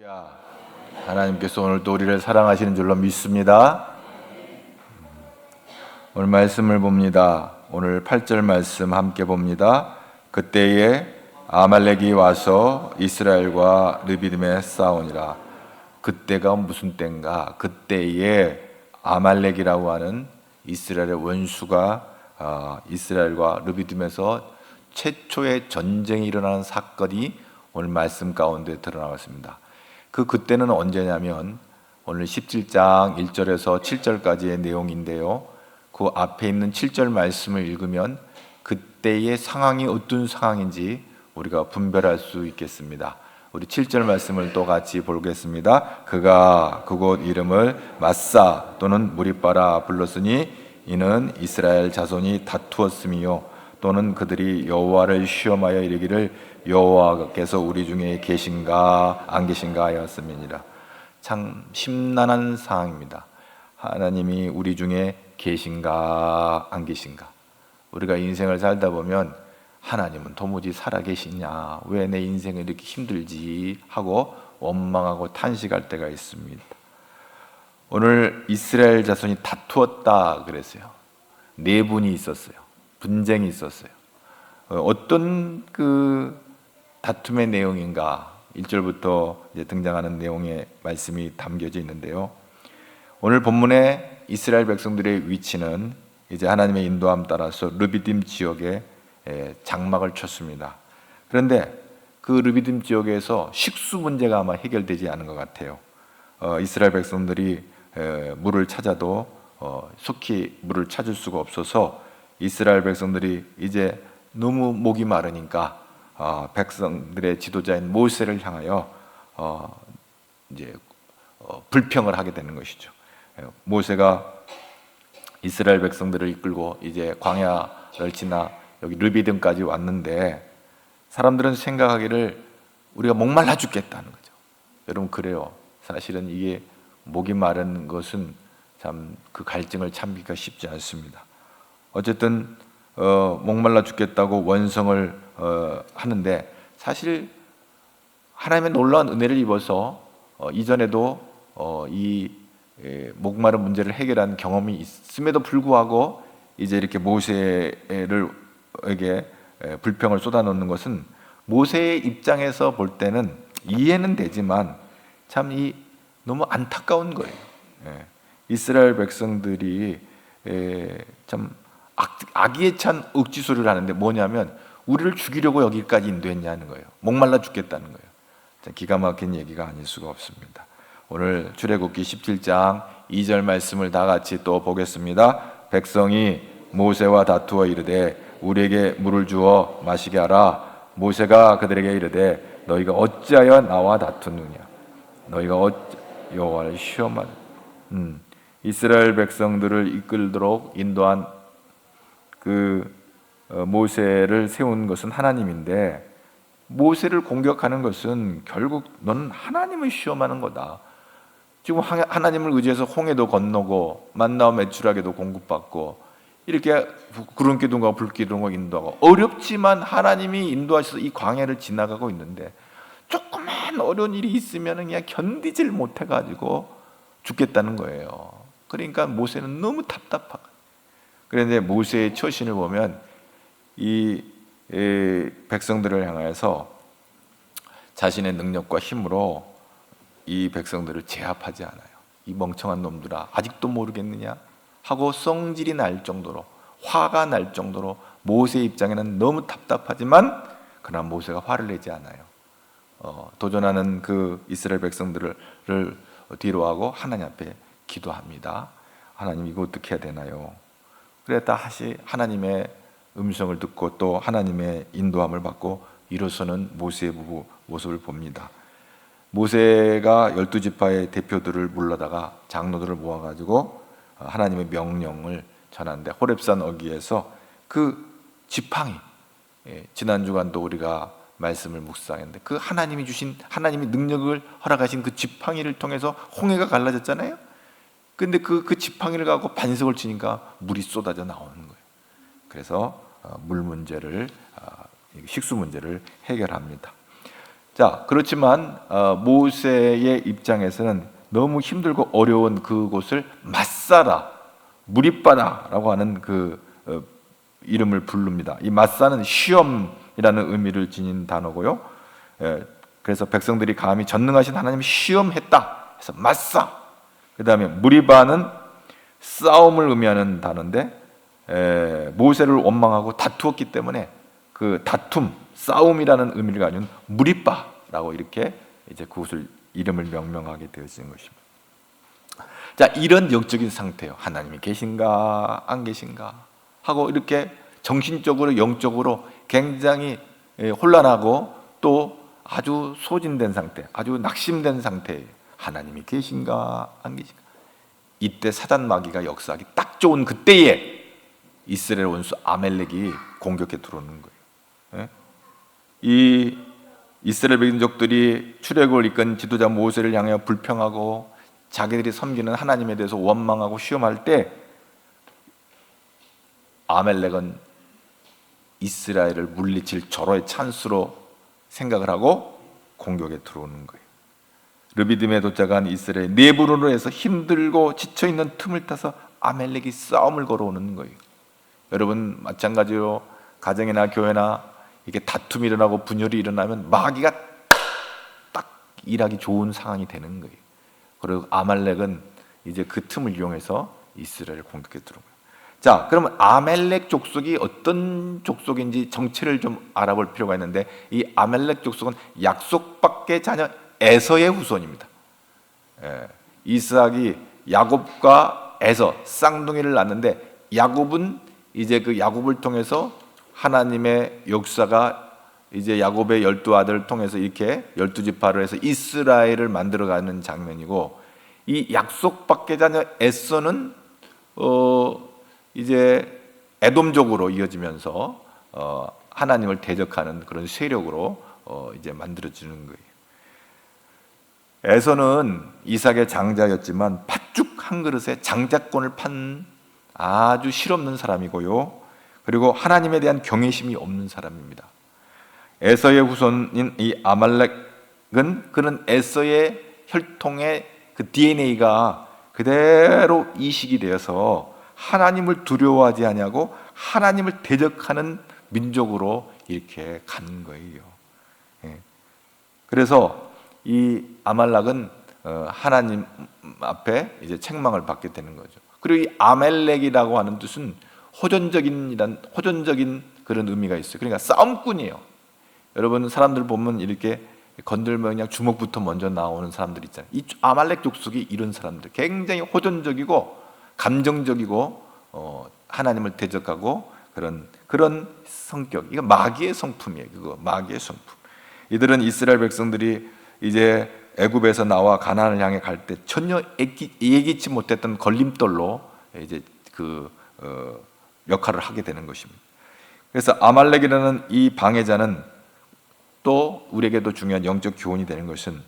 할렐루야. 하나님께서 오늘도 우리를 사랑하시는 줄로 믿습니다. 오늘 말씀을 봅니다. 오늘 8절 말씀 함께 봅니다. 그때에 아말렉이 와서 이스라엘과 르비딤에 싸우니라. 그때가 무슨 때인가? 그때에 아말렉이라고 하는 이스라엘의 원수가 이스라엘과 르비딤에서 최초의 전쟁이 일어나는 사건이 오늘 말씀 가운데 드러나왔습니다. 그때는 언제냐면 오늘 17장 1절에서 7절까지의 내용인데요. 그 앞에 있는 7절 말씀을 읽으면 그때의 상황이 어떤 상황인지 우리가 분별할 수 있겠습니다. 우리 7절 말씀을 또 같이 보겠습니다. 그가 그곳 이름을 마사 또는 무리바라 불렀으니 이는 이스라엘 자손이 다투었음이요 또는 그들이 여호와를 시험하여 이르기를 여호와께서 우리 중에 계신가 안 계신가 하였음이니라. 참 심란한 상황입니다. 하나님이 우리 중에 계신가 안 계신가. 우리가 인생을 살다 보면 하나님은 도무지 살아계시냐, 왜 내 인생이 이렇게 힘들지 하고 원망하고 탄식할 때가 있습니다. 오늘 이스라엘 자손이 다투었다 그랬어요. 내분이 있었어요. 분쟁이 있었어요. 어떤 그 다툼의 내용인가 1절부터 이제 등장하는 내용의 말씀이 담겨져 있는데요. 오늘 본문에 이스라엘 백성들의 위치는 이제 하나님의 인도함 따라서 르비딤 지역에 장막을 쳤습니다. 그런데 그 르비딤 지역에서 식수 문제가 아마 해결되지 않은 것 같아요. 이스라엘 백성들이 물을 찾아도 속히 물을 찾을 수가 없어서 이스라엘 백성들이 이제 너무 목이 마르니까 백성들의 지도자인 모세를 향하여 이제 불평을 하게 되는 것이죠. 모세가 이스라엘 백성들을 이끌고 이제 광야를 지나 여기 르비딤까지 왔는데 사람들은 생각하기를 우리가 목말라 죽겠다는 거죠. 여러분 그래요. 사실은 이게 목이 마른 것은 참 그 갈증을 참기가 쉽지 않습니다. 어쨌든 목말라 죽겠다고 원성을 하는데 사실 하나님의 놀라운 은혜를 입어서 이전에도 이 목마른 문제를 해결한 경험이 있음에도 불구하고 이제 이렇게 모세에게 불평을 쏟아놓는 것은 모세의 입장에서 볼 때는 이해는 되지만 참 너무 안타까운 거예요. 이스라엘 백성들이 참 악의에 찬 억지 소리를 하는데 뭐냐면 우리를 죽이려고 여기까지 인도했냐는 거예요. 목말라 죽겠다는 거예요. 기가 막힌 얘기가 아닐 수가 없습니다. 오늘 출애굽기 17장 2절 말씀을 다 같이 또 보겠습니다. 백성이 모세와 다투어 이르되 우리에게 물을 주어 마시게 하라. 모세가 그들에게 이르되 너희가 어찌하여 나와 다투느냐. 너희가 여호와를 시험하라. 이스라엘 백성들을 이끌도록 인도한 그 모세를 세운 것은 하나님인데 모세를 공격하는 것은 결국 너는 하나님을 시험하는 거다. 지금 하나님을 의지해서 홍해도 건너고 만나와 메추라기도 공급받고 이렇게 구름 기둥과 불 기둥과 인도하고 어렵지만 하나님이 인도하셔서 이 광야를 지나가고 있는데 조그만 어려운 일이 있으면 그냥 견디질 못해가지고 죽겠다는 거예요. 그러니까 모세는 너무 답답하고 그런데 모세의 처신을 보면 이 백성들을 향해서 자신의 능력과 힘으로 이 백성들을 제압하지 않아요. 이 멍청한 놈들아 아직도 모르겠느냐 하고 성질이 날 정도로 화가 날 정도로 모세의 입장에는 너무 답답하지만 그러나 모세가 화를 내지 않아요. 도전하는 그 이스라엘 백성들을 뒤로하고 하나님 앞에 기도합니다. 하나님 이거 어떻게 해야 되나요? 그래 다시 하나님의 음성을 듣고 또 하나님의 인도함을 받고 일어서는 모세의 모습을 봅니다. 모세가 12지파의 대표들을 불러다가 장로들을 모아가지고 하나님의 명령을 전하는데 호렙산 어귀에서 그 지팡이 지난 주간도 우리가 말씀을 묵상했는데 그 하나님이 주신 하나님이 능력을 허락하신 그 지팡이를 통해서 홍해가 갈라졌잖아요. 근데 그 지팡이를 갖고 반석을 치니까 물이 쏟아져 나오는 거예요. 그래서 물 문제를 식수 문제를 해결합니다. 자, 그렇지만 모세의 입장에서는 너무 힘들고 어려운 그곳을 마사라, 무리바다라고 하는 이름을 부릅니다. 이 마사는 시험이라는 의미를 지닌 단어고요. 그래서 백성들이 감히 전능하신 하나님을 시험했다. 그래서 마사. 그 다음에 무리바는 싸움을 의미하는 단어인데, 모세를 원망하고 다투었기 때문에 그 다툼, 싸움이라는 의미를 가진 무리바라고 이렇게 이제 그곳을 이름을 명명하게 되어진 것입니다. 자, 이런 영적인 상태요. 하나님이 계신가 안 계신가 하고 이렇게 정신적으로 영적으로 굉장히 혼란하고 또 아주 소진된 상태, 아주 낙심된 상태예요. 하나님이 계신가 안 계신가. 이때 사단 마귀가 역사하기 딱 좋은 그때에 이스라엘 원수 아멜렉이 공격해 들어오는 거예요. 이 이스라엘 민족들이 출애굽을 이끈 지도자 모세를 향해 불평하고 자기들이 섬기는 하나님에 대해서 원망하고 시험할 때 아멜렉은 이스라엘을 물리칠 절호의 찬스로 생각을 하고 공격에 들어오는 거예요. 르비딤에 도착한 이스라엘 내부로 해서 힘들고 지쳐있는 틈을 타서 아멜렉이 싸움을 걸어오는 거예요. 여러분 마찬가지로 가정이나 교회나 이렇게 다툼이 일어나고 분열이 일어나면 마귀가 딱 일하기 좋은 상황이 되는 거예요. 그리고 아말렉은 이제 그 틈을 이용해서 이스라엘을 공격해 들어온 거예요. 자, 그러면 아멜렉 족속이 어떤 족속인지 정체를 좀 알아볼 필요가 있는데, 이 아멜렉 족속은 약속밖의 자녀 에서의 후손입니다. 이스락이 야곱과 에서 쌍둥이를 낳는데, 야곱은 이제 그 야곱을 통해서 하나님의 역사가 이제 야곱의 12아들을 통해서 이렇게 12지파를 해서 이스라엘을 만들어가는 장면이고, 이 약속밖의 자녀 에서는 이제 에돔족으로 이어지면서 하나님을 대적하는 그런 세력으로 이제 만들어지는 거예요. 에서는 이삭의 장자였지만 팥죽 한 그릇에 장자권을 판 아주 실없는 사람이고요. 그리고 하나님에 대한 경외심이 없는 사람입니다. 에서의 후손인 이 아말렉은 그런 에서의 혈통의 그 DNA가 그대로 이식이 되어서 하나님을 두려워하지 아니하고 하나님을 대적하는 민족으로 이렇게 가는 거예요. 그래서 이 아말렉은 하나님 앞에 이제 책망을 받게 되는 거죠. 그리고 이 아멜렉이라고 하는 뜻은 호전적인 그런 의미가 있어요. 그러니까 싸움꾼이에요. 여러분 사람들 보면 이렇게 건들면 그냥 주먹부터 먼저 나오는 사람들 있잖아요. 이 아말렉 족속이 이런 사람들, 굉장히 호전적이고 감정적이고 하나님을 대적하고 그런 성격. 이거 마귀의 성품이에요. 그거 마귀의 성품. 이들은 이스라엘 백성들이 이제 애굽에서 나와 가나안을 향해 갈 때 전혀 예기치 못했던 걸림돌로 이제 역할을 하게 되는 것입니다. 그래서 아말렉이라는 이 방해자는 또 우리에게도 중요한 영적 교훈이 되는 것은,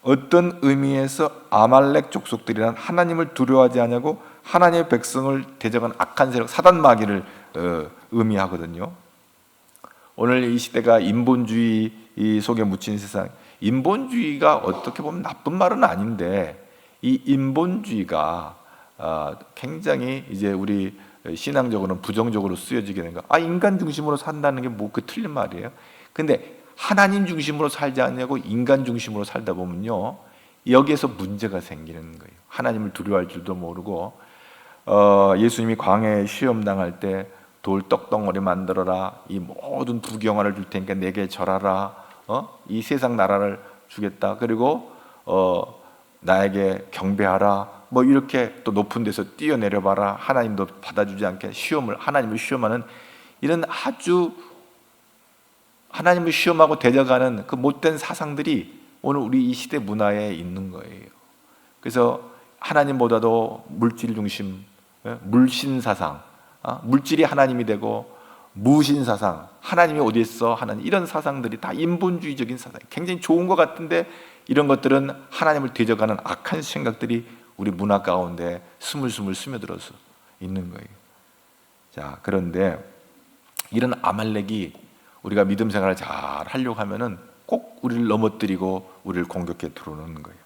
어떤 의미에서 아말렉 족속들이란 하나님을 두려워하지 않냐고 하나님의 백성을 대적하는 악한 세력 사단 마귀를 의미하거든요. 오늘 이 시대가 인본주의 속에 묻힌 세상, 인본주의가 어떻게 보면 나쁜 말은 아닌데, 이 인본주의가 굉장히 이제 우리 신앙적으로는 부정적으로 쓰여지게 된 거. 인간 중심으로 산다는 게 뭐 그 틀린 말이에요. 근데 하나님 중심으로 살지 않냐고 인간 중심으로 살다 보면요, 여기에서 문제가 생기는 거예요. 하나님을 두려워할 줄도 모르고, 예수님이 광야에 시험 당할 때 돌 떡덩어리 만들어라, 이 모든 부귀영화를 줄 테니까 내게 절하라, 이 세상 나라를 주겠다, 그리고 나에게 경배하라, 뭐 이렇게 또 높은 데서 뛰어내려봐라, 하나님도 받아주지 않게 하나님을 시험하는 이런 아주 하나님을 시험하고 대적하는 그 못된 사상들이 오늘 우리 이 시대 문화에 있는 거예요. 그래서 하나님보다도 물질 중심, 물신 사상, 물질이 하나님이 되고 무신 사상, 하나님이 어디 있어 하는 이런 사상들이 다 인본주의적인 사상, 굉장히 좋은 것 같은데 이런 것들은 하나님을 대적하는 악한 생각들이 우리 문화 가운데 스물스물 스며들어서 있는 거예요. 자, 그런데 이런 아말렉이 우리가 믿음 생활을 잘 하려고 하면은 꼭 우리를 넘어뜨리고 우리를 공격해 들어오는 거예요.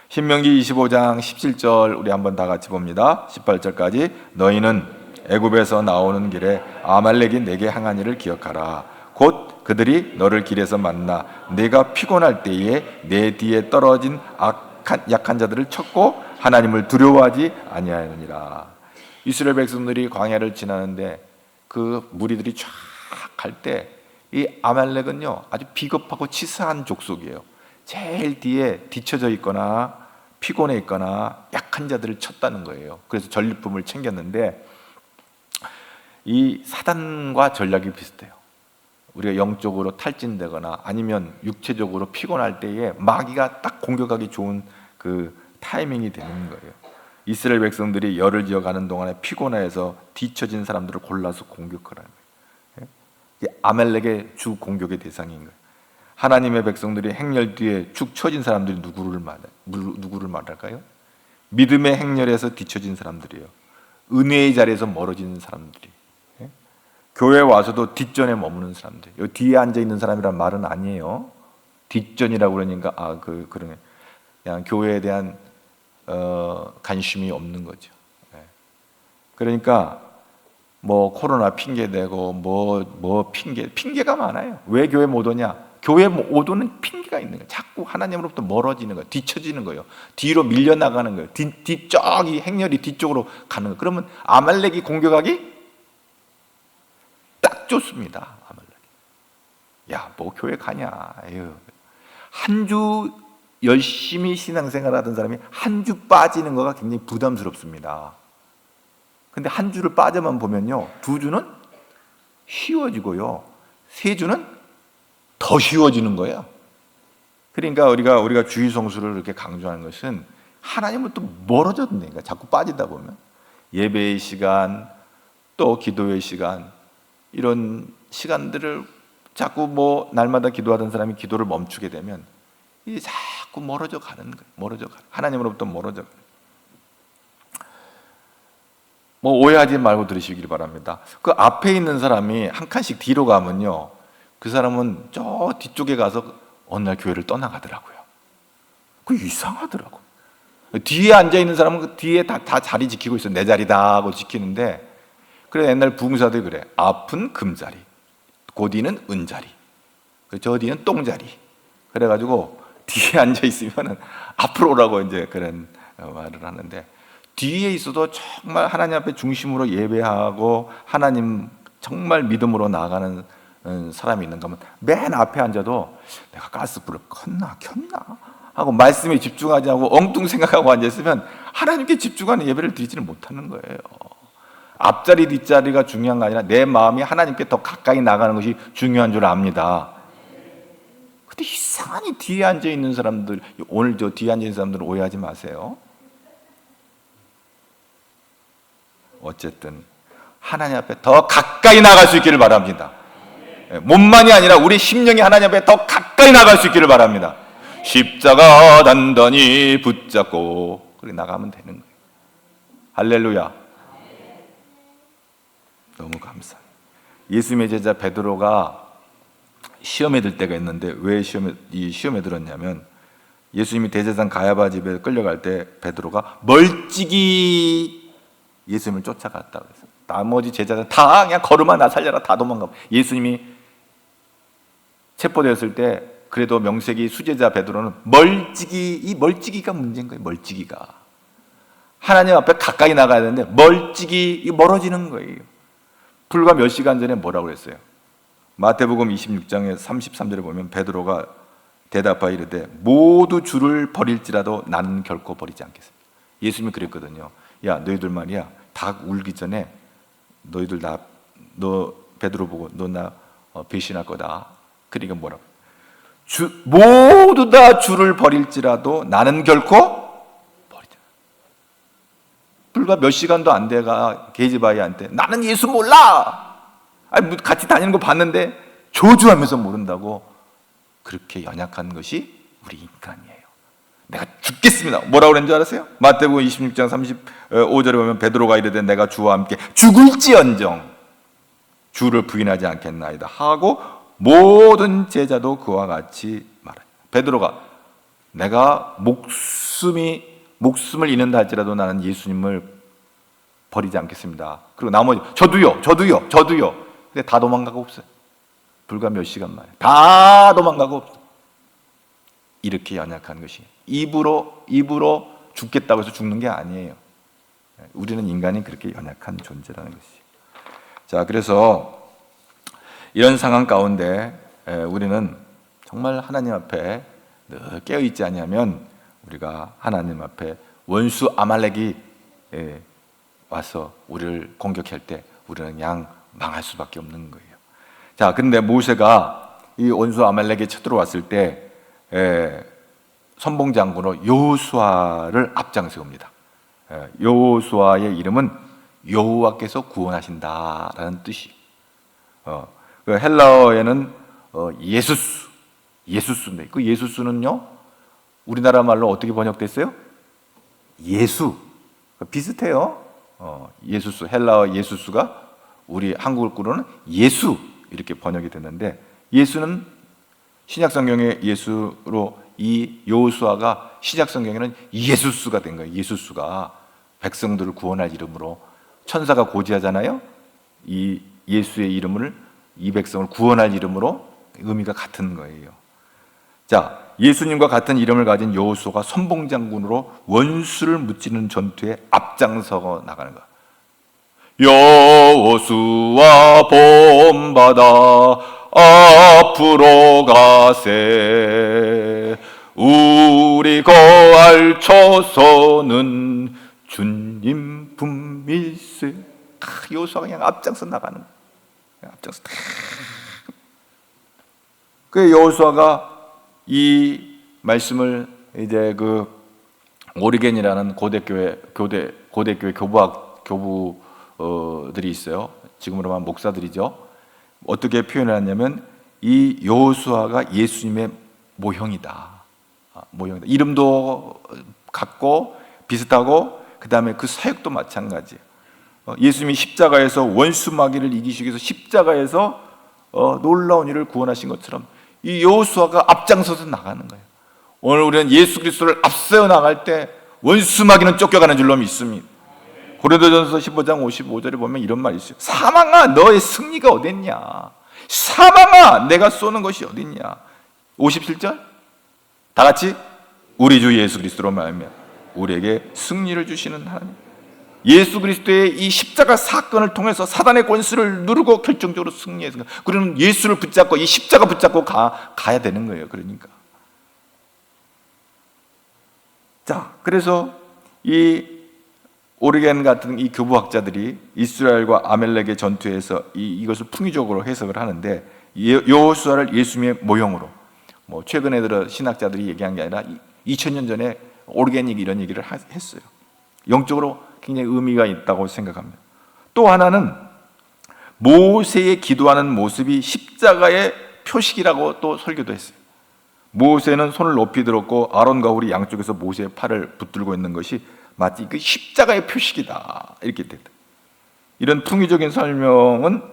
신명기 25장 17절 우리 한번 다 같이 봅니다. 18절까지 너희는 애굽에서 나오는 길에 아말렉이 내게 행한 일을 기억하라. 곧 그들이 너를 길에서 만나 내가 피곤할 때에 내 뒤에 떨어진 약한 자들을 쳤고 하나님을 두려워하지 아니하느니라. 이스라엘 백성들이 광야를 지나는데 그 무리들이 쫙 갈 때 이 아말렉은요 아주 비겁하고 치사한 족속이에요. 제일 뒤에 뒤쳐져 있거나 피곤해 있거나 약한 자들을 쳤다는 거예요. 그래서 전리품을 챙겼는데 이 사단과 전략이 비슷해요. 우리가 영적으로 탈진되거나 아니면 육체적으로 피곤할 때에 마귀가 딱 공격하기 좋은 그 타이밍이 되는 거예요. 이스라엘 백성들이 열을 지어가는 동안에 피곤해서 뒤처진 사람들을 골라서 공격하라는 거예요. 아말렉의 주 공격의 대상인 거예요. 하나님의 백성들이 행렬 뒤에 축 처진 사람들이 누구를 말할까요? 믿음의 행렬에서 뒤처진 사람들이에요. 은혜의 자리에서 멀어지는 사람들이. 교회에 와서도 뒷전에 머무는 사람들. 여기 뒤에 앉아 있는 사람이란 말은 아니에요. 뒷전이라고 그러니까 그러네. 그냥 교회에 대한 관심이 없는 거죠. 그러니까 뭐 코로나 핑계 대고 뭐 핑계가 많아요. 왜 교회 못 오냐? 교회 못 오는 핑계가 있는 거예요. 자꾸 하나님으로부터 멀어지는 거예요. 뒤처지는 거예요. 뒤로 밀려나가는 거예요. 저기 행렬이 뒤쪽으로 가는 거예요. 그러면 아말렉이 공격하기 딱 좋습니다. 아말렉. 야, 뭐 교회 가냐? 한 주 열심히 신앙생활하던 사람이 한 주 빠지는 거가 굉장히 부담스럽습니다. 근데 한 주를 빠져만 보면요, 2주는 쉬워지고요, 3주는 더 쉬워지는 거예요. 그러니까 우리가 주의 성수를 이렇게 강조하는 것은 하나님으로부터 멀어졌다니까. 자꾸 빠지다 보면 예배의 시간, 또 기도의 시간, 이런 시간들을 자꾸 뭐 날마다 기도하던 사람이 기도를 멈추게 되면 이 자꾸 멀어져 가는 거예요. 하나님으로부터 멀어져 가는. 뭐 오해하지 말고 들으시길 바랍니다. 그 앞에 있는 사람이 한 칸씩 뒤로 가면요, 그 사람은 저 뒤쪽에 가서 어느 날 교회를 떠나가더라고요. 그 이상하더라고. 뒤에 앉아 있는 사람은 그 뒤에 다 자리 지키고 있어. 내 자리다 하고 지키는데, 그래 옛날 부흥사들이 그래. 앞은 금자리, 그 뒤는 은자리, 저 뒤는 똥자리. 그래가지고 뒤에 앉아 있으면은 앞으로 오라고 이제 그런 말을 하는데, 뒤에 있어도 정말 하나님 앞에 중심으로 예배하고 하나님 정말 믿음으로 나아가는 사람이 있는가 하면 맨 앞에 앉아도 내가 가스불을 켰나 하고 말씀에 집중하지 않고 엉뚱 생각하고 앉아있으면 하나님께 집중하는 예배를 드리지는 못하는 거예요. 앞자리 뒷자리가 중요한 게 아니라 내 마음이 하나님께 더 가까이 나가는 것이 중요한 줄 압니다. 근데 이상하니 뒤에 앉아있는 사람들, 오늘 저 뒤에 앉아있는 사람들은 오해하지 마세요. 어쨌든 하나님 앞에 더 가까이 나갈 수 있기를 바랍니다. 몸만이 아니라 우리 심령이 하나님 앞에 더 가까이 나갈 수 있기를 바랍니다. 십자가 단단히 붙잡고 그렇게 나가면 되는 거예요. 할렐루야. 너무 감사해요. 예수님의 제자 베드로가 시험에 들 때가 있는데 왜 시험에 들었냐면, 예수님이 대제사장 가야바 집에 끌려갈 때 베드로가 멀찍이 예수님을 쫓아갔다고 했어요. 나머지 제자들 다 그냥 걸음아 나 살려라 다 도망가. 예수님이 체포되었을 때 그래도 명색이 수제자 베드로는 이 멀찍이가 문제인 거예요. 멀찍이가 하나님 앞에 가까이 나가야 되는데 멀찍이 멀어지는 거예요. 불과 몇 시간 전에 뭐라고 그랬어요? 마태복음 26장에 33절에 보면 베드로가 대답하여 이르되 모두 주를 버릴지라도 나는 결코 버리지 않겠습니다. 예수님이 그랬거든요. 야, 너희들 말이야, 닭 울기 전에 너희들 너 베드로 보고 너 나 배신할 거다. 그러니까 뭐라고? 모두 다 주를 버릴지라도 나는 결코 버리지 않아. 불과 몇 시간도 안 돼가 게지바이한테 나는 예수 몰라. 아니, 같이 다니는 거 봤는데 저주하면서 모른다고. 그렇게 연약한 것이 우리 인간이에요. 내가 죽겠습니다. 뭐라고 그랬는 줄 알았어요? 마태복음 26장 35절에 보면 베드로가 이르되 내가 주와 함께 죽을지언정 주를 부인하지 않겠나이다 하고 모든 제자도 그와 같이 베드로가 내가 목숨을 잃는다 할지라도 나는 예수님을 버리지 않겠습니다. 그리고 나머지 저도요. 근데 다 도망가고 없어요. 불과 몇 시간 만에 다 도망가고 없어요. 이렇게 연약한 것이 입으로 죽겠다고 해서 죽는 게 아니에요. 우리는 인간이 그렇게 연약한 존재라는 것이. 자, 그래서 이런 상황 가운데 우리는 정말 하나님 앞에 늘 깨어있지 아니하면 우리가 하나님 앞에 원수 아말렉이 와서 우리를 공격할 때 우리는 그냥 망할 수밖에 없는 거예요. 자, 근데 모세가 이 원수 아말렉이 쳐들어왔을 때 선봉장군으로 여호수아를 앞장세웁니다. 여호수아의 이름은 여호와께서 구원하신다라는 뜻이. 그 헬라어에는 예수스인데 그 예수스는요 우리나라 말로 어떻게 번역됐어요? 예수. 비슷해요. 예수스, 헬라어 예수스가 우리 한국어로는 예수 이렇게 번역이 됐는데, 예수는 신약 성경의 예수로 이 여호수아가 신약 성경에는 예수스가 된 거예요. 예수스가 백성들을 구원할 이름으로, 천사가 고지하잖아요. 이 예수의 이름을, 이 백성을 구원할 이름으로 의미가 같은 거예요. 자, 예수님과 같은 이름을 가진 여호수아가 선봉장군으로 원수를 무찌르는 전투에 앞장서 나가는 거야. 여호수아 본받아 앞으로 가세, 우리 거할 처소는 주님 품일세. 여호수아가 그냥 앞장서 나가는 거야. 앞장서. 그 여호수아가 이 말씀을 이제 그 오리겐이라는 고대교회 교부들이 있어요. 지금으로 말하면 목사들이죠. 어떻게 표현을 하냐면 이 여호수아가 예수님의 모형이다. 이름도 같고 비슷하고 그 다음에 그 사역도 마찬가지. 예수님이 십자가에서 원수 마귀를 이기시기 위해서 십자가에서 놀라운 일을 구원하신 것처럼 이 여호수아가 앞장서서 나가는 거예요. 오늘 우리는 예수 그리스도를 앞세워 나갈 때 원수 마귀는 쫓겨가는 줄로 믿습니다. 고린도전서 15장 55절에 보면 이런 말이 있어요. 사망아 너의 승리가 어딨냐, 사망아 내가 쏘는 것이 어딨냐. 57절 다 같이 우리 주 예수 그리스도로 말하면 우리에게 승리를 주시는 하나님, 예수 그리스도의 이 십자가 사건을 통해서 사단의 권수를 누르고 결정적으로 승리했습니다. 그러면 예수를 붙잡고 이 십자가 붙잡고 가야 되는 거예요. 그러니까 자, 그래서 이 오리겐 같은 이 교부학자들이 이스라엘과 아멜렉의 전투에서 이것을 풍의적으로 해석을 하는데, 여호수아를 예수님의 모형으로, 뭐 최근에 들어 신학자들이 얘기한 게 아니라 2000년 전에 오리겐이 이런 얘기를 했어요. 영적으로 굉장히 의미가 있다고 생각합니다. 또 하나는 모세의 기도하는 모습이 십자가의 표식이라고 또 설교도 했어요. 모세는 손을 높이 들었고 아론과 훌이 양쪽에서 모세의 팔을 붙들고 있는 것이 마치 그 십자가의 표식이다, 이렇게 됐다. 이런 풍의적인 설명은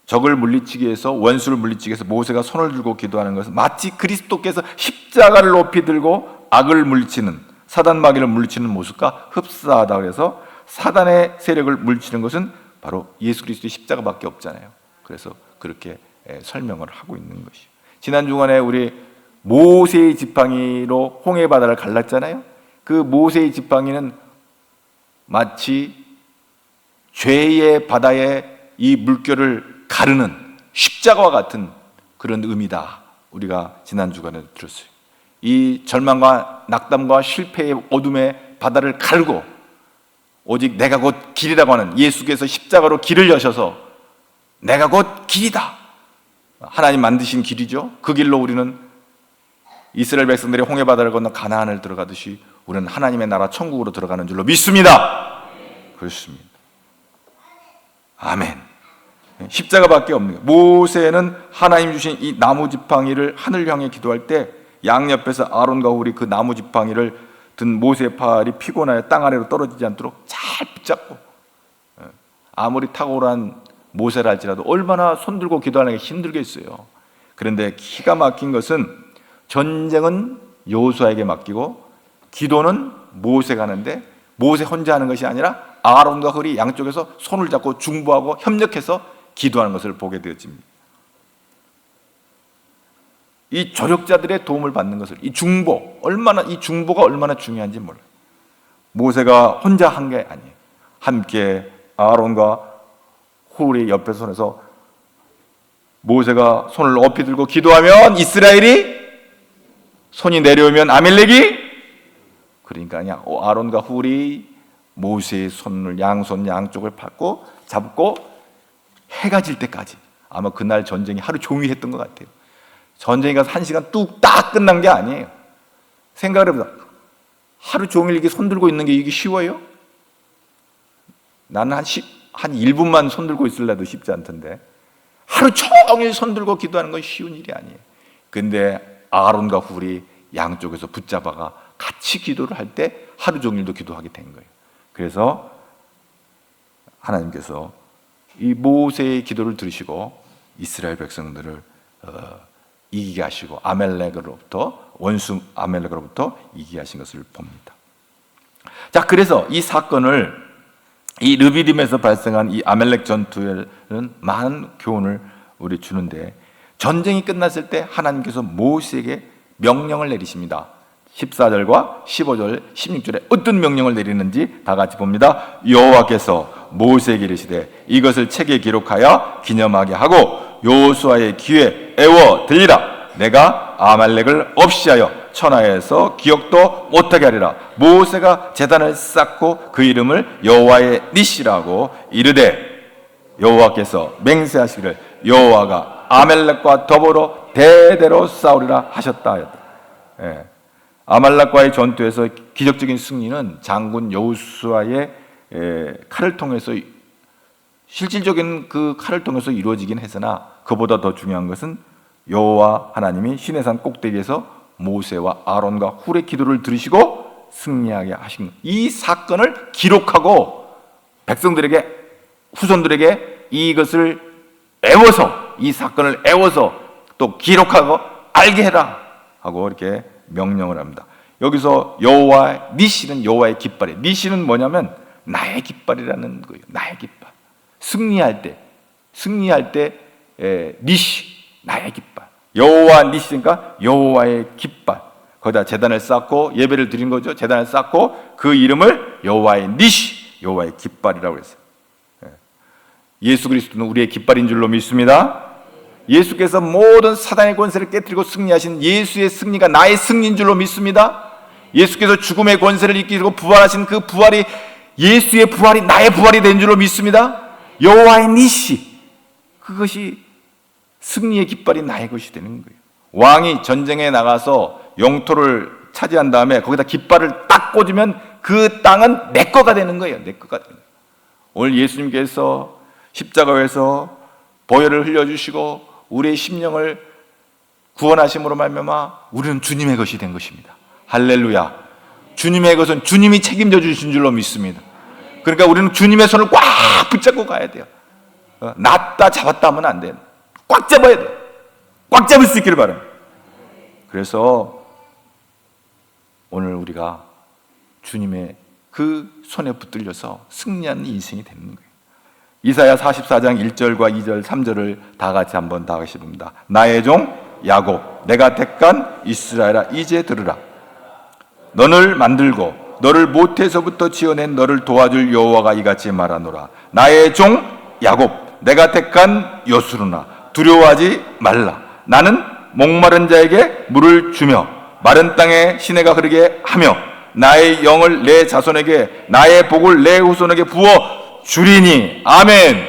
적을 물리치기 위해서, 원수를 물리치기 위해서 모세가 손을 들고 기도하는 것은 마치 그리스도께서 십자가를 높이 들고 악을 물리치는, 사단 마귀를 물리치는 모습과 흡사하다. 그래서 사단의 세력을 물리치는 것은 바로 예수 그리스도의 십자가밖에 없잖아요. 그래서 그렇게 설명을 하고 있는 것이죠. 지난 주간에 우리 모세의 지팡이로 홍해 바다를 갈랐잖아요. 그 모세의 지팡이는 마치 죄의 바다에 이 물결을 가르는 십자가와 같은 그런 의미다. 우리가 지난 주간에 들었어요. 이 절망과 낙담과 실패의 어둠의 바다를 가르고 오직 내가 곧 길이라고 하는, 예수께서 십자가로 길을 여셔서 내가 곧 길이다, 하나님 만드신 길이죠. 그 길로 우리는 이스라엘 백성들이 홍해 바다를 건너 가나안을 들어가듯이 우리는 하나님의 나라 천국으로 들어가는 줄로 믿습니다. 그렇습니다. 아멘. 십자가밖에 없는 거예요. 모세는 하나님 주신 이 나무 지팡이를 하늘 향해 기도할 때 양옆에서 아론과 훌이 그 나무 지팡이를 든 모세의 팔이 피곤하여 땅 아래로 떨어지지 않도록 잘 붙잡고, 아무리 탁월한 모세라 할지라도 얼마나 손들고 기도하는 게 힘들겠어요. 그런데 기가 막힌 것은 전쟁은 여호수아에게 맡기고 기도는 모세가 하는데, 모세 혼자 하는 것이 아니라 아론과 훌이 양쪽에서 손을 잡고 중보하고 협력해서 기도하는 것을 보게 되어집니다. 이 조력자들의 도움을 받는 것을, 이 중보가 얼마나 중요한지 몰라요. 모세가 혼자 한 게 아니에요. 함께 아론과 훌이 옆에 손에서, 모세가 손을 높이 들고 기도하면 이스라엘이, 손이 내려오면 아멜렉이, 그러니까 아론과 훌이 모세의 손을, 양손 양쪽을 잡고 해가 질 때까지, 아마 그날 전쟁이 하루 종일 했던 것 같아요. 전쟁이 가서 1시간 뚝딱 끝난 게 아니에요. 생각을 해보자. 하루 종일 이게 손 들고 있는 게 이게 쉬워요? 나는 한 1분만 손 들고 있으려도 쉽지 않던데, 하루 종일 손 들고 기도하는 건 쉬운 일이 아니에요. 근데 아론과 훌이 양쪽에서 붙잡아가 같이 기도를 할 때 하루 종일도 기도하게 된 거예요. 그래서 하나님께서 이 모세의 기도를 들으시고 이스라엘 백성들을 이기게 하시고 원수 아멜렉으로부터 이기게 하신 것을 봅니다. 자, 그래서 이 사건을, 이 르비딤에서 발생한 이 아멜렉 전투에는 많은 교훈을 우리 주는데, 전쟁이 끝났을 때 하나님께서 모세에게 명령을 내리십니다. 14절과 15절, 16절에 어떤 명령을 내리는지 다 같이 봅니다. 여호와께서 모세에게 이르시되 이것을 책에 기록하여 기념하게 하고 여호수아의 귀에 애워 들리라. 내가 아말렉을 없이하여 천하에서 기억도 못하게 하리라. 모세가 제단을 쌓고 그 이름을 여호와의 니시라고 이르되 여호와께서 맹세하시기를 여호와가 아말렉과 더불어 대대로 싸우리라 하셨다. 예. 아말렉과의 전투에서 기적적인 승리는 장군 여호수아의 칼을 통해서, 실질적인 그 칼을 통해서 이루어지긴 했으나, 그보다 더 중요한 것은 여호와 하나님이 시내산 꼭대기에서 모세와 아론과 훌의 기도를 들으시고 승리하게 하신 이 사건을 기록하고 백성들에게, 후손들에게 이것을 애워서, 이 사건을 애워서 또 기록하고 알게 해라 하고 이렇게 명령을 합니다. 여기서 여호와 니시는 여호와의 깃발이에요. 니시는 뭐냐면 나의 깃발이라는 거예요. 나의 깃발. 승리할 때 니시, 나의 깃발. 여호와 니시니까 여호와의 깃발. 거기다 제단을 쌓고 예배를 드린 거죠. 제단을 쌓고 그 이름을 여호와의 니시, 여호와의 깃발이라고 했어요. 예수 그리스도는 우리의 깃발인 줄로 믿습니다. 예수께서 모든 사단의 권세를 깨뜨리고 승리하신 예수의 승리가 나의 승리인 줄로 믿습니다. 예수께서 죽음의 권세를 이기고 부활하신 그 부활이, 예수의 부활이 나의 부활이 된 줄로 믿습니다. 여호와의 니시, 그것이 승리의 깃발이 나의 것이 되는 거예요. 왕이 전쟁에 나가서 영토를 차지한 다음에 거기다 깃발을 딱 꽂으면 그 땅은 내 거가 되는 거예요. 내 거가 되는 거예요. 오늘 예수님께서 십자가에서 보혈을 흘려주시고 우리의 심령을 구원하심으로 말미암아 우리는 주님의 것이 된 것입니다. 할렐루야. 주님의 것은 주님이 책임져 주신 줄로 믿습니다. 그러니까 우리는 주님의 손을 꽉 붙잡고 가야 돼요. 놨다 잡았다 하면 안 돼요. 꽉 잡아야 돼요. 꽉 잡을 수 있기를 바랍니다. 그래서 오늘 우리가 주님의 그 손에 붙들려서 승리하는 인생이 되는 거예요. 이사야 44장 1절과 2절, 3절을 다 같이 한번 다 같이 봅니다. 나의 종 야곱, 내가 택한 이스라엘아, 이제 들으라. 너를 만들고 너를 모태에서부터 지어낸 너를 도와줄 여호와가 이같이 말하노라. 나의 종 야곱, 내가 택한 여수르나, 두려워하지 말라. 나는 목마른 자에게 물을 주며 마른 땅에 시내가 흐르게 하며 나의 영을 내 자손에게, 나의 복을 내 후손에게 부어 주리니. 아멘.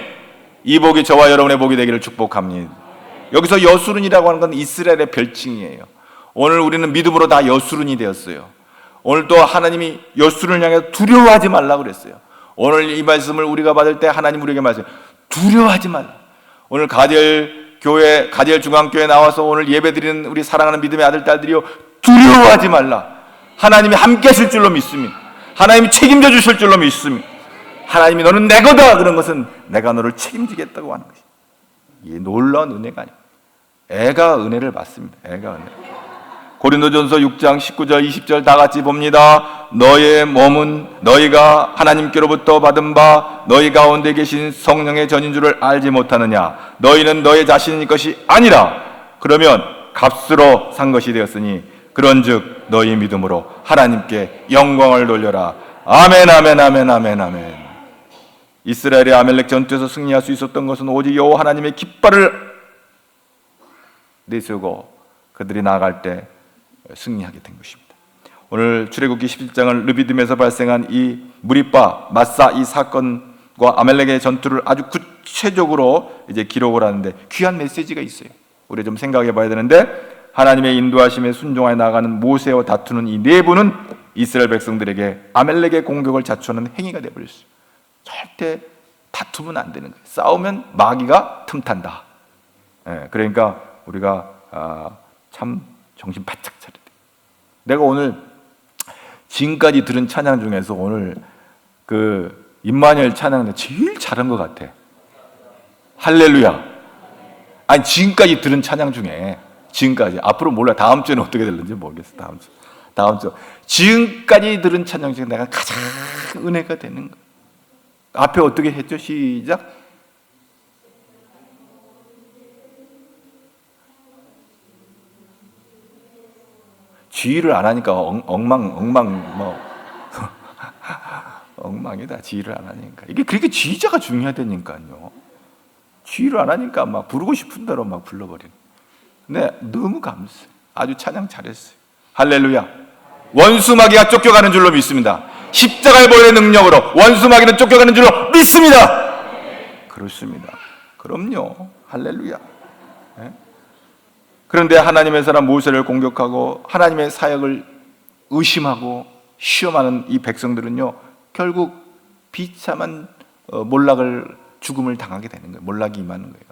이 복이 저와 여러분의 복이 되기를 축복합니다. 여기서 여수른이라고 하는 건 이스라엘의 별칭이에요. 오늘 우리는 믿음으로 다 여수른이 되었어요. 오늘 또 하나님이 여수른을 향해 두려워하지 말라고 그랬어요. 오늘 이 말씀을 우리가 받을 때 하나님 우리에게 말씀해요. 두려워하지 말라. 오늘 가디엘 중앙교회 나와서 오늘 예배드리는 우리 사랑하는 믿음의 아들 딸들이요, 두려워하지 말라. 하나님이 함께 하실 줄로 믿습니다. 하나님이 책임져 주실 줄로 믿습니다. 하나님이 너는 내 거다, 그런 것은 내가 너를 책임지겠다고 하는 것이, 이게 놀라운 은혜가 아니에요. 애가 은혜를 받습니다. 애가 은혜. 고린도전서 6장 19절 20절 다 같이 봅니다. 너의 몸은 너희가 하나님께로부터 받은 바 너희 가운데 계신 성령의 전인 줄을 알지 못하느냐. 너희는 너희 자신의 것이 아니라 그러면 값으로 산 것이 되었으니 그런즉 너희 믿음으로 하나님께 영광을 돌려라. 아멘 아멘 아멘 아멘 아멘. 이스라엘이 아멜렉 전투에서 승리할 수 있었던 것은 오직 여호와 하나님의 깃발을 내세우고 그들이 나아갈 때 승리하게 된 것입니다. 오늘 출애굽기 17장을 르비딤에서 발생한 이 무리파 마사 이 사건과 아멜렉의 전투를 아주 구체적으로 이제 기록을 하는데 귀한 메시지가 있어요. 우리 좀 생각해 봐야 되는데, 하나님의 인도하심에 순종하여 나가는 모세와 다투는 이 내부는 이스라엘 백성들에게 아멜렉의 공격을 자초하는 행위가 되어버렸어요. 절대 다투면 안 되는 거예요. 싸우면 마귀가 틈탄다. 그러니까 우리가 참 정신 바짝 차려야 돼요. 내가 오늘 지금까지 들은 찬양 중에서 오늘 그 임마누엘 찬양을 제일 잘한 것 같아. 할렐루야. 아니 지금까지 들은 찬양 중에, 지금까지, 앞으로 몰라. 다음 주에는 어떻게 될는지 모르겠어. 다음 주 지금까지 들은 찬양 중에 내가 가장 은혜가 되는 거. 앞에 어떻게 했죠? 시작. 지휘를 안 하니까 엉망이다. 지휘를 안 하니까. 이게 그렇게 지휘자가 중요하다니까요. 지휘를 안 하니까 막 부르고 싶은 대로 막 불러버리는. 네, 너무 감사해요. 아주 찬양 잘했어요. 할렐루야. 원수 마귀가 쫓겨가는 줄로 믿습니다. 십자가의 보혈의 능력으로 원수 마귀는 쫓겨가는 줄로 믿습니다. 그렇습니다. 그럼요. 할렐루야. 네? 그런데 하나님의 사람 모세를 공격하고 하나님의 사역을 의심하고 시험하는 이 백성들은요, 결국 비참한 죽음을 당하게 되는 거예요. 몰락이 임하는 거예요.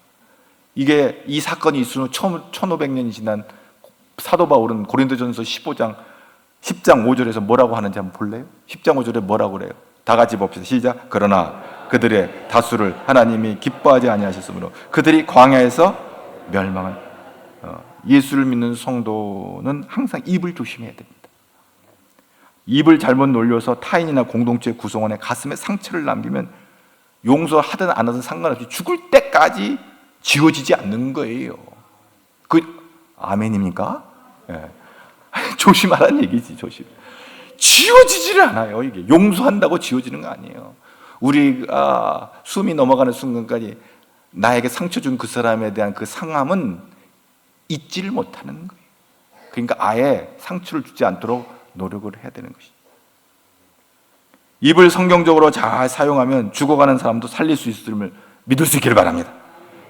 이게 이 사건이 있은 후 1500년이 지난 사도 바울은 고린도전서 10장 5절에서 뭐라고 하는지 한번 볼래요? 10장 5절에 뭐라고 그래요? 다 같이 봅시다. 시작. 그러나 그들의 다수를 하나님이 기뻐하지 아니하셨으므로 그들이 광야에서 멸망한. 예수를 믿는 성도는 항상 입을 조심해야 됩니다. 입을 잘못 놀려서 타인이나 공동체 구성원의 가슴에 상처를 남기면 용서하든 안 하든 상관없이 죽을 때까지 지워지지 않는 거예요. 아멘입니까? 네. 조심하라는 얘기지. 지워지지를 않아요. 이게 용서한다고 지워지는 거 아니에요. 우리가 숨이 넘어가는 순간까지 나에게 상처 준 그 사람에 대한 그 상함은 잊지를 못하는 거예요. 그러니까 아예 상처를 주지 않도록 노력을 해야 되는 것이죠. 입을 성경적으로 잘 사용하면 죽어가는 사람도 살릴 수 있음을 믿을 수 있기를 바랍니다.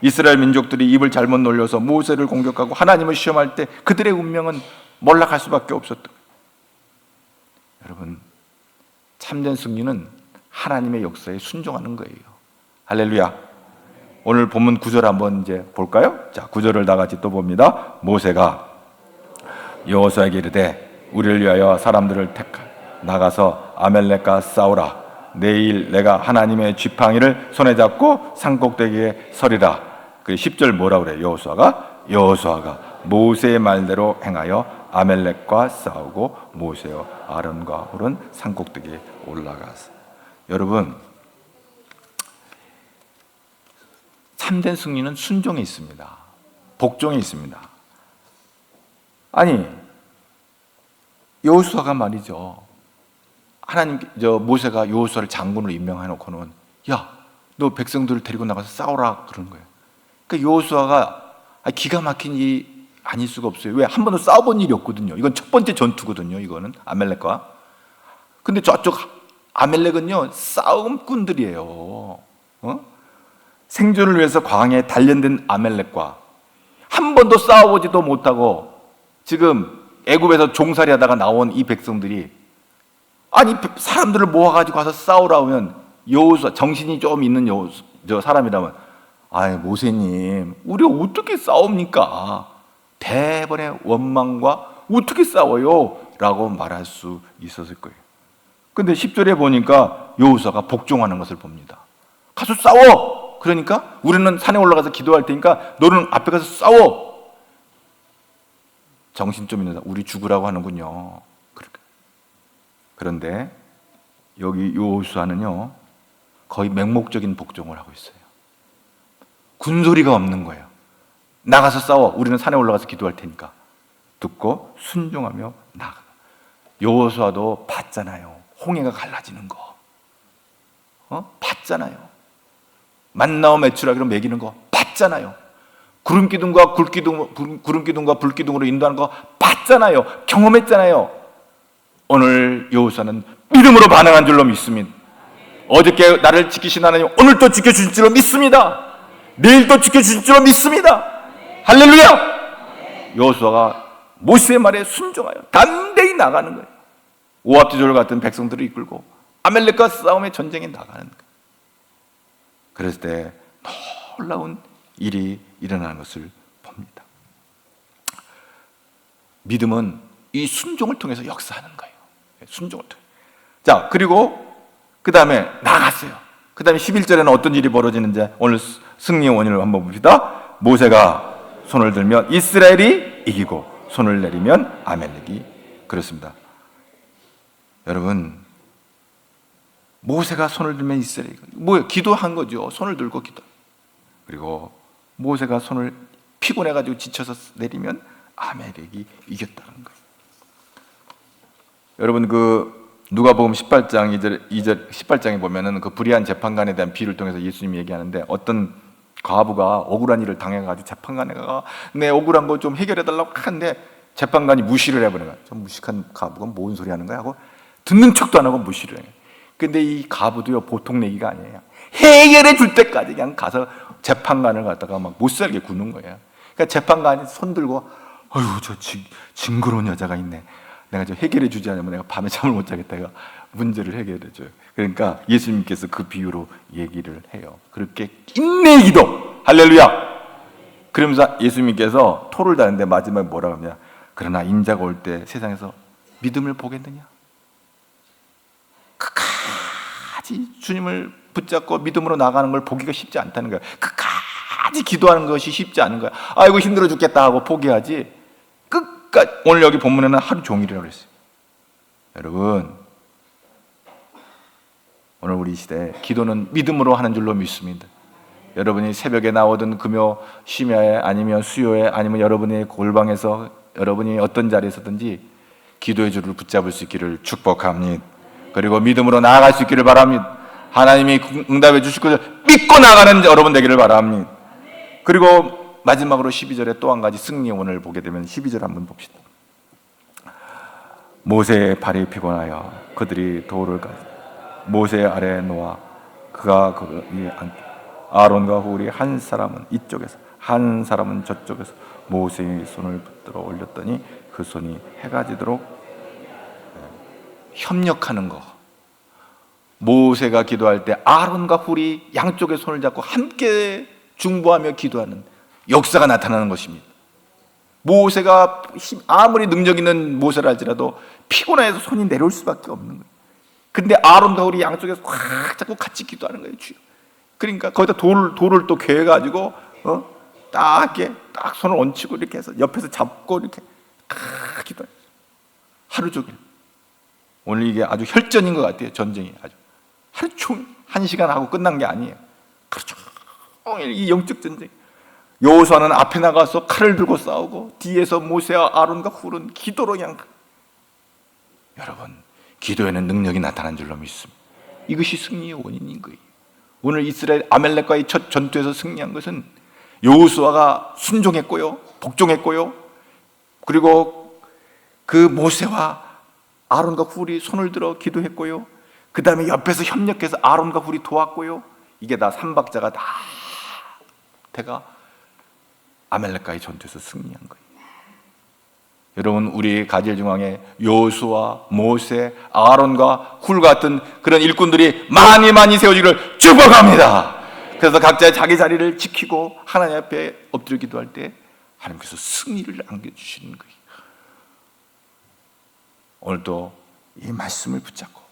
이스라엘 민족들이 입을 잘못 놀려서 모세를 공격하고 하나님을 시험할 때 그들의 운명은 몰락할 수밖에 없었던 거예요. 여러분, 참된 승리는 하나님의 역사에 순종하는 거예요. 할렐루야. 오늘 본문 9절 한번 이제 볼까요? 자, 9절을 다 같이 또 봅니다. 모세가 여호수아에게 이르되 우리를 위하여 사람들을 나가서 아멜렉과 싸우라. 내일 내가 하나님의 지팡이를 손에 잡고 산꼭대기에 서리라. 그 10절 뭐라고 그래요? 여호수아가 모세의 말대로 행하여 아멜렉과 싸우고 모세와 아론과 홀은 산꼭대기에 올라가서. 여러분, 참된 승리는 순종에 있습니다. 복종에 있습니다. 아니, 여호수아가 말이죠, 모세가 여호수아를 장군으로 임명해 놓고는 야, 너 백성들을 데리고 나가서 싸우라 그러는 거예요. 그러니까 여호수아가 기가 막힌 일이 아닐 수가 없어요. 왜? 한 번도 싸워본 일이 없거든요. 이건 첫 번째 전투거든요. 이거는 아멜렉과. 근데 저쪽 아멜렉은요, 싸움꾼들이에요. 생존을 위해서 광야에 단련된 아멜렉과 한 번도 싸워보지도 못하고 지금 애굽에서 종살이 하다가 나온 이 백성들이, 아니 사람들을 모아가지고 가서 싸우라 하면 여호수아, 정신이 좀 있는 저 사람이라면, 아이 모세님, 우리 어떻게 싸웁니까? 대번의 원망과 어떻게 싸워요? 라고 말할 수 있었을 거예요. 근데 10절에 보니까 여호수아가 복종하는 것을 봅니다. 가서 싸워! 그러니까 우리는 산에 올라가서 기도할 테니까 너는 앞에 가서 싸워! 정신 좀 있는 사람, 우리 죽으라고 하는군요. 그런데 여기 여호수아는요 거의 맹목적인 복종을 하고 있어요. 군소리가 없는 거예요. 나가서 싸워, 우리는 산에 올라가서 기도할 테니까. 듣고 순종하며 나가. 여호수아도 봤잖아요. 홍해가 갈라지는 거. 봤잖아요. 만나와 메추라기로 먹이는 거 봤잖아요. 구름기둥과 불기둥으로 인도하는 거 봤잖아요. 경험했잖아요. 오늘 여호수아는 믿음으로 반응한 줄로 믿습니다. 어저께 나를 지키신 하나님 오늘 또 지켜주실 줄로 믿습니다. 내일 또 지켜주실 줄로 믿습니다. 할렐루야! 여호수아가 모세의 말에 순종하여 담대히 나가는 거예요. 오합지졸 같은 백성들을 이끌고 아말렉과 싸움의 전쟁에 나가는 거예요. 그랬을 때 놀라운 일이 일어나는 것을 봅니다. 믿음은 이 순종을 통해서 역사하는 거예요. 순종을 통해. 자, 그리고 그 다음에 나갔어요. 그 다음에 11절에는 어떤 일이 벌어지는지 오늘 승리의 원인을 한번 봅시다. 모세가 손을 들면 이스라엘이 이기고 손을 내리면 아말렉이. 그렇습니다. 여러분, 모세가 손을 들면 이스라엘이 뭐예요? 기도한 거죠. 손을 들고 기도. 그리고 모세가 손을 피곤해가지고 지쳐서 내리면 아말렉이 이겼다는 거예요. 여러분, 그 누가복음 18장 2절 18장에 보면은 그 불의한 재판관에 대한 비유를 통해서 예수님이 얘기하는데, 어떤 과부가 억울한 일을 당해가지고 재판관에 가가 내 억울한 거 좀 해결해달라고 하는데 재판관이 무시를 해버린 거야. 좀 무식한 과부가 뭔 소리 하는 거야 하고 듣는 척도 안 하고 무시를 해. 근데 이 과부도요 보통 내기가 아니에요. 해결해 줄 때까지 그냥 가서 재판관을 갖다가 막 못살게 구는 거예요. 그러니까 재판관이 손 들고 아유 저 징그러운 여자가 있네. 내가 저 해결해 주지 않으면 내가 밤에 잠을 못 자겠다. 가 문제를 해결해 줘요. 그러니까 예수님께서 그 비유로 얘기를 해요. 그렇게 인내의 기도. 할렐루야. 그러면서 예수님께서 토를 다는데 마지막에 뭐라고 하냐? 그러나 인자가 올 때 세상에서 믿음을 보겠느냐? 끝까지 주님을 붙잡고 믿음으로 나가는 걸 보기가 쉽지 않다는 거예요. 끝까지 기도하는 것이 쉽지 않은 거예요. 아이고 힘들어 죽겠다 하고 포기하지. 끝까지. 오늘 여기 본문에는 하루 종일이라고 그랬어요. 여러분, 오늘 우리 시대에 기도는 믿음으로 하는 줄로 믿습니다. 여러분이 새벽에 나오든 금요 심야에 아니면 수요에 아니면 여러분의 골방에서 여러분이 어떤 자리에서든지 기도의 줄을 붙잡을 수 있기를 축복합니다. 그리고 믿음으로 나아갈 수 있기를 바랍니다. 하나님이 응답해 주실 것을 믿고 나가는 여러분 되기를 바랍니다. 그리고 마지막으로 12절에 또 한 가지 승리의 원을 보게 되면 12절 한번 봅시다. 모세의 발이 피곤하여 그들이 돌을 가지고 모세 아래에 놓아 그가 그 위에 앉고 아론과 훌이 한 사람은 이쪽에서 한 사람은 저쪽에서 모세의 손을 붙들어 올렸더니 그 손이 해가 지도록 협력하는 거. 모세가 기도할 때 아론과 훌이 양쪽에 손을 잡고 함께 중보하며 기도하는 역사가 나타나는 것입니다. 모세가 아무리 능력 있는 모세라 할지라도 피곤해서 손이 내려올 수밖에 없는 거예요. 근데 아론과 훌이 양쪽에서 확 잡고 같이 기도하는 거예요. 주여. 그러니까 거기다 돌을 또 괴가지고 딱 손을 얹히고 이렇게 해서 옆에서 잡고 이렇게 기도해요. 하루 종일. 오늘 이게 아주 혈전인 것 같아요. 전쟁이 아주 하루 종일 1시간 하고 끝난 게 아니에요. 하루 종일 이 영적 전쟁. 여호수아는 앞에 나가서 칼을 들고 싸우고 뒤에서 모세와 아론과 훌은 기도로 그냥. 여러분, 기도에는 능력이 나타난 줄로 믿습니다. 이것이 승리의 원인인 거예요. 오늘 이스라엘 아말렉과의 첫 전투에서 승리한 것은 여호수아가 순종했고요, 복종했고요, 그리고 그 모세와 아론과 훌이 손을 들어 기도했고요, 그 다음에 옆에서 협력해서 아론과 훌이 도왔고요. 이게 다 삼박자가 다 대가 아말렉과의 전투에서 승리한 거예요. 여러분, 우리 가젤 중앙에 여호수아, 모세, 아론과 훌 같은 그런 일꾼들이 많이 세워지기를 축복합니다. 그래서 각자 자기 자리를 지키고 하나님 앞에 엎드려 기도할 때 하나님께서 승리를 안겨주시는 거예요. 오늘도 이 말씀을 붙잡고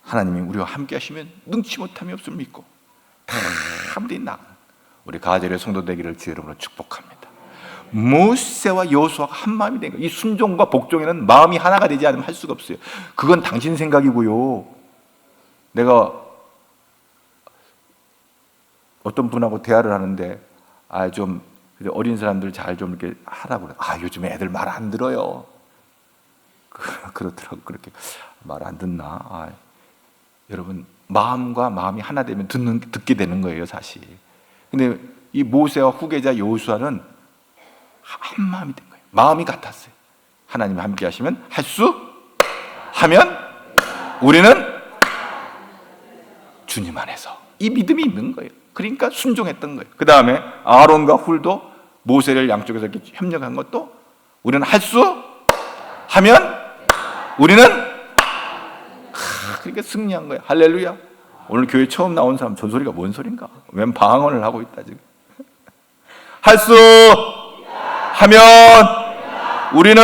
하나님이 우리와 함께 하시면 능치 못함이 없음을 믿고 다 함께 나가는 우리 가젤의 성도 되기를 주의 이름으로 축복합니다. 모세와 여호수아가 한 마음이 된 거예요. 이 순종과 복종에는 마음이 하나가 되지 않으면 할 수가 없어요. 그건 당신 생각이고요. 내가 어떤 분하고 대화를 하는데 좀 어린 사람들 잘 좀 이렇게 하라고 그래. 요즘 애들 말 안 들어요. 그렇더라고. 그렇게 말 안 듣나? 여러분, 마음과 마음이 하나 되면 듣게 되는 거예요, 사실. 근데 이 모세와 후계자 여호수아는 한 마음이 된 거예요. 마음이 같았어요. 하나님이 함께 하시면 하면 우리는 주님 안에서, 이 믿음이 있는 거예요. 그러니까 순종했던 거예요. 그 다음에 아론과 훌도 모세를 양쪽에서 이렇게 협력한 것도 우리는 하면 우리는 그러니까 승리한 거예요. 할렐루야. 오늘 교회 처음 나온 사람 저 소리가 뭔 소린가? 웬 방언을 하고 있다 지금. 하면 우리는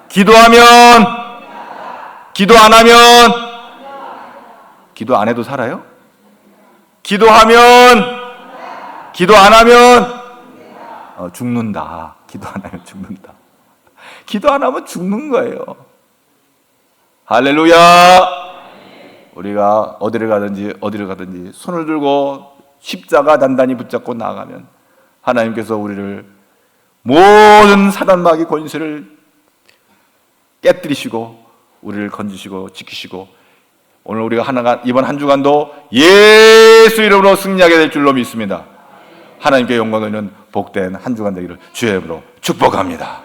기도하면, 기도 안 하면, 기도 안 해도 살아요? 기도하면, 기도 안 하면 죽는다. 기도 안 하면 죽는다. 기도 안 하면 죽는 거예요. 할렐루야. 우리가 어디를 가든지 손을 들고 십자가 단단히 붙잡고 나아가면 하나님께서 우리를 모든 사단마귀 권세를 깨뜨리시고 우리를 건지시고 지키시고, 오늘 우리가 이번 한 주간도 예수 이름으로 승리하게 될 줄로 믿습니다. 하나님께 영광 돌리는 복된 한 주간 되기를 주의 이름으로 축복합니다.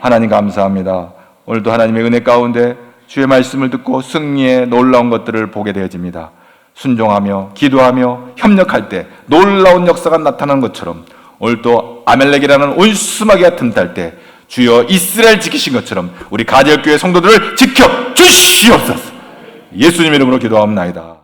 하나님 감사합니다. 오늘도 하나님의 은혜 가운데 주의 말씀을 듣고 승리의 놀라운 것들을 보게 되어집니다. 순종하며 기도하며 협력할 때 놀라운 역사가 나타나는 것처럼 오늘도 아멜렉이라는 온수마귀가 틈탈 때 주여 이스라엘 지키신 것처럼 우리 가디엘교회 성도들을 지켜 주시옵소서. 예수님 이름으로 기도하옵나이다.